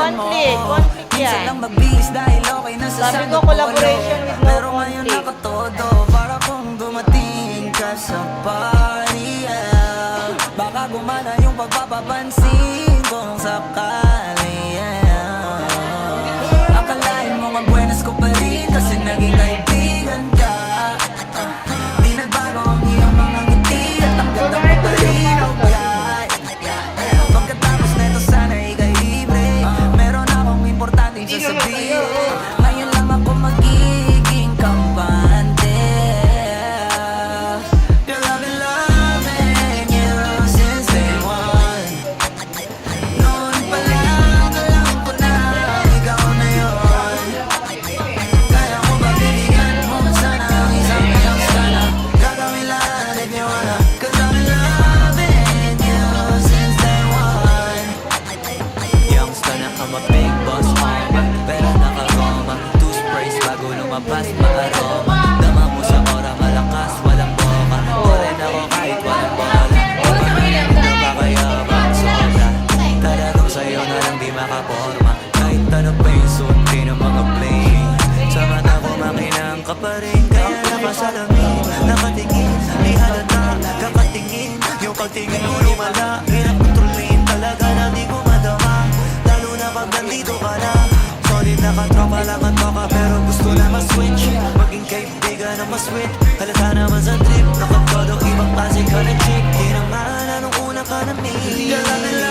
Conflict Minsan yan. lang magbihis dahil okay na sa Sabi ko, sanong collaboration polo. with no Pero ngayon conflict. nakatodo, para kung dumating ka sa party, yeah. Baka gumana yung pagpapapansin kung sakali, yeah. Akalain mo nga buenas ko pa rin kasi naging kaibigan ka. Di nagbago ang iyong mga ngiti at ang ganda mo pa rin, okay. Pagkatapos neto sana ika'y libre. Meron akong importanteng sasabihin. Ngayon lang ako magiging kampante. Girl, I've been loving you since day one. Noon pa lang, alam ko na ikaw na yun. Kaya ko ba bibigyan mo sana ang isang iyong sana? Gagawin lahat if you wanna. Cause I've been loving you since day one. Youngster na I'm a big boss, pero nakagoma. Two sprays bago lumabas, maaroma. Dama mo sa ora, malakas, walang boka. Parin ako kahit walang bola. Pagpapilip mo napakayabang sobra. Talagang sa'yo na lang di makaporma. Kahit ano pa yung suti ng mga playing. Sa mata ko makinang ka pa rin. Kaya nakasalamin, nakatingin. Di halata, kakatingin. Yung pagtingin mo lumala. Hirap kontrolin talaga na di ko madama. Lalo na pag nandito ka na. Solid na katropa lang ang toka, pero gusto na mas-switch. Maging kaibigan na mas-sweet. Halata naman sa trip. Nakatodo ibang klase ka na chick. Di naman anong una ka na meet. Girl, I've been